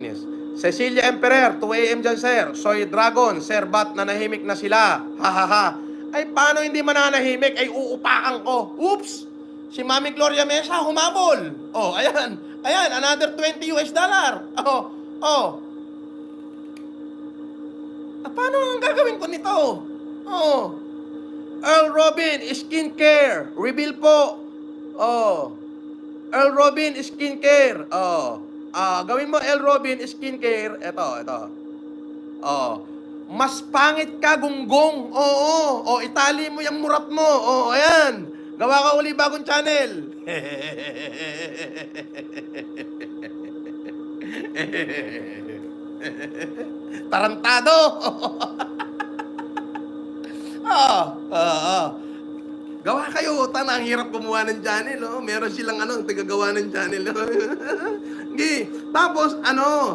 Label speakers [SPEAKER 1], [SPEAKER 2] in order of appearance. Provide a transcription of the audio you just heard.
[SPEAKER 1] Yes. Cecilia Emperer, 2 AM dyan, sir. Soy Dragon, sir, ba't nanahimik na sila? Ha, ha, ha. Ay, paano hindi mananahimik? Ay, uupakan ko. Oops! Si Mami Gloria Mesa, humabol. Oh, ayan. Ayan, another $20. Oh, oh. Paano ang gagawin ko nito? Oh. Earl Robin, skincare. Reveal po. Oh. Earl Robin, skincare. Oh. Gawin mo Earl Robin, skincare. Ito. Oh. Mas pangit ka, gunggong. Oo. Oh, itali mo yung murat mo. Oh, ayan. Gawa ka uli bagong channel. Tarantado. Gawa kayo, ang hirap gumawa ng channel, oh. Meron silang tigagawa ng channel. Tapos,